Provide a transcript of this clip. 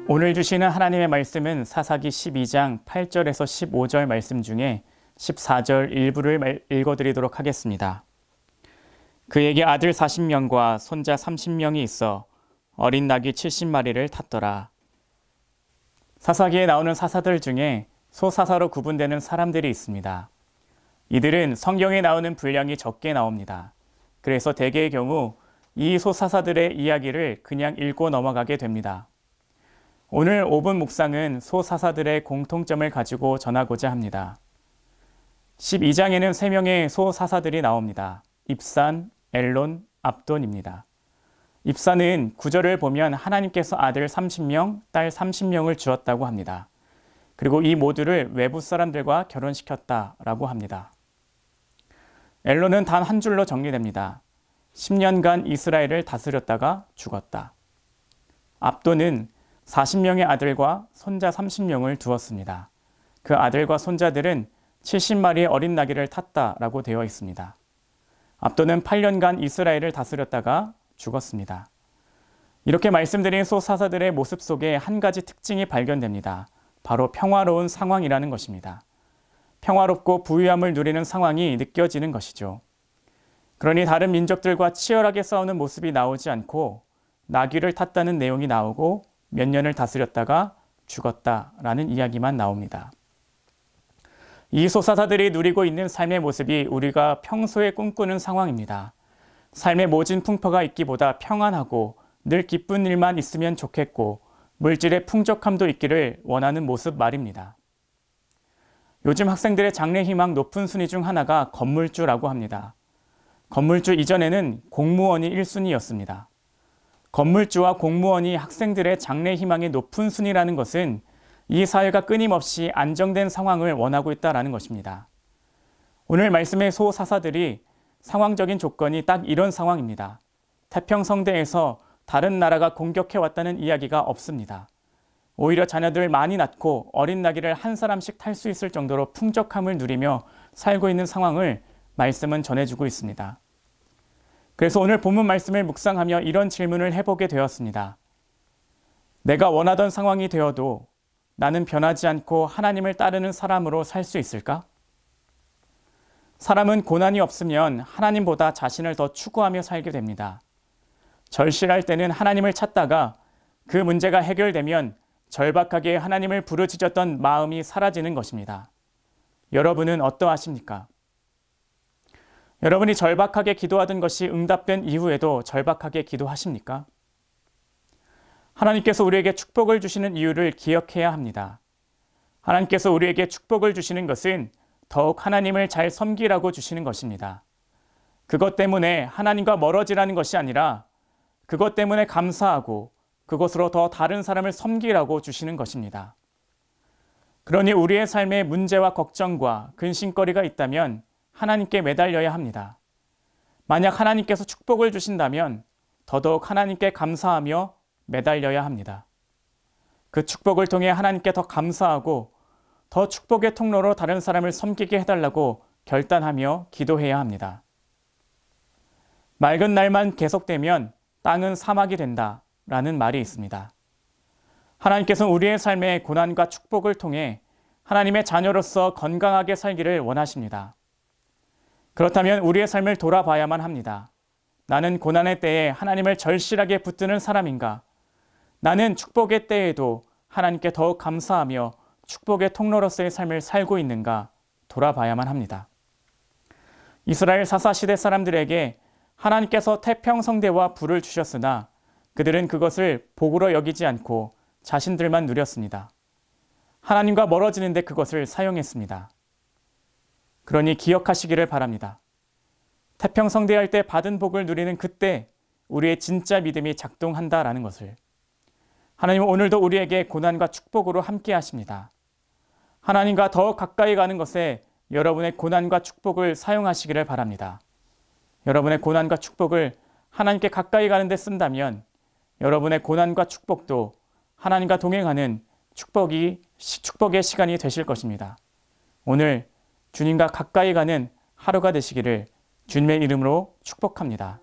오늘 주시는 하나님의 말씀은 사사기 12장 8절에서 15절 말씀 중에 14절 일부를 읽어드리도록 하겠습니다. 그에게 아들 40명과 손자 30명이 있어 어린 낙이 70마리를 탔더라. 사사기에 나오는 사사들 중에 소사사로 구분되는 사람들이 있습니다. 이들은 성경에 나오는 분량이 적게 나옵니다. 그래서 대개의 경우 이 소사사들의 이야기를 그냥 읽고 넘어가게 됩니다. 오늘 5분 묵상은 소사사들의 공통점을 가지고 전하고자 합니다. 12장에는 3명의 소사사들이 나옵니다. 입산, 엘론, 압돈입니다. 입산은 구절을 보면 하나님께서 아들 30명, 딸 30명을 주었다고 합니다. 그리고 이 모두를 외부 사람들과 결혼시켰다라고 합니다. 엘론은 단 한 줄로 정리됩니다. 10년간 이스라엘을 다스렸다가 죽었다. 압돈은 40명의 아들과 손자 30명을 두었습니다. 그 아들과 손자들은 70마리의 어린 나귀를 탔다라고 되어 있습니다. 압돈은 8년간 이스라엘을 다스렸다가 죽었습니다. 이렇게 말씀드린 소사사들의 모습 속에 한 가지 특징이 발견됩니다. 바로 평화로운 상황이라는 것입니다. 평화롭고 부유함을 누리는 상황이 느껴지는 것이죠. 그러니 다른 민족들과 치열하게 싸우는 모습이 나오지 않고 나귀를 탔다는 내용이 나오고 몇 년을 다스렸다가 죽었다라는 이야기만 나옵니다. 이 소사사들이 누리고 있는 삶의 모습이 우리가 평소에 꿈꾸는 상황입니다. 삶의 모진 풍파가 있기보다 평안하고 늘 기쁜 일만 있으면 좋겠고 물질의 풍족함도 있기를 원하는 모습 말입니다. 요즘 학생들의 장래 희망 높은 순위 중 하나가 건물주라고 합니다. 건물주 이전에는 공무원이 1순위였습니다. 건물주와 공무원이 학생들의 장래 희망의 높은 순위라는 것은 이 사회가 끊임없이 안정된 상황을 원하고 있다는 것입니다. 오늘 말씀의 소사사들이 상황적인 조건이 딱 이런 상황입니다. 태평성대에서 다른 나라가 공격해왔다는 이야기가 없습니다. 오히려 자녀들 많이 낳고 어린 나귀를 한 사람씩 탈 수 있을 정도로 풍족함을 누리며 살고 있는 상황을 말씀은 전해주고 있습니다. 그래서 오늘 본문 말씀을 묵상하며 이런 질문을 해보게 되었습니다. 내가 원하던 상황이 되어도 나는 변하지 않고 하나님을 따르는 사람으로 살 수 있을까? 사람은 고난이 없으면 하나님보다 자신을 더 추구하며 살게 됩니다. 절실할 때는 하나님을 찾다가 그 문제가 해결되면 절박하게 하나님을 부르짖었던 마음이 사라지는 것입니다. 여러분은 어떠하십니까? 여러분이 절박하게 기도하던 것이 응답된 이후에도 절박하게 기도하십니까? 하나님께서 우리에게 축복을 주시는 이유를 기억해야 합니다. 하나님께서 우리에게 축복을 주시는 것은 더욱 하나님을 잘 섬기라고 주시는 것입니다. 그것 때문에 하나님과 멀어지라는 것이 아니라 그것 때문에 감사하고 그것으로 더 다른 사람을 섬기라고 주시는 것입니다. 그러니 우리의 삶에 문제와 걱정과 근심거리가 있다면 하나님께 매달려야 합니다. 만약 하나님께서 축복을 주신다면 더더욱 하나님께 감사하며 매달려야 합니다. 그 축복을 통해 하나님께 더 감사하고 더 축복의 통로로 다른 사람을 섬기게 해달라고 결단하며 기도해야 합니다. 맑은 날만 계속되면 땅은 사막이 된다라는 말이 있습니다. 하나님께서는 우리의 삶에 고난과 축복을 통해 하나님의 자녀로서 건강하게 살기를 원하십니다. 그렇다면 우리의 삶을 돌아봐야만 합니다. 나는 고난의 때에 하나님을 절실하게 붙드는 사람인가? 나는 축복의 때에도 하나님께 더욱 감사하며 축복의 통로로서의 삶을 살고 있는가 돌아봐야만 합니다. 이스라엘 사사시대 사람들에게 하나님께서 태평성대와 불을 주셨으나 그들은 그것을 복으로 여기지 않고 자신들만 누렸습니다. 하나님과 멀어지는데 그것을 사용했습니다. 그러니 기억하시기를 바랍니다. 태평성대할 때 받은 복을 누리는 그때 우리의 진짜 믿음이 작동한다라는 것을. 하나님은 오늘도 우리에게 고난과 축복으로 함께 하십니다. 하나님과 더 가까이 가는 것에 여러분의 고난과 축복을 사용하시기를 바랍니다. 여러분의 고난과 축복을 하나님께 가까이 가는 데 쓴다면 여러분의 고난과 축복도 하나님과 동행하는 축복의 시간이 되실 것입니다. 오늘 주님과 가까이 가는 하루가 되시기를 주님의 이름으로 축복합니다.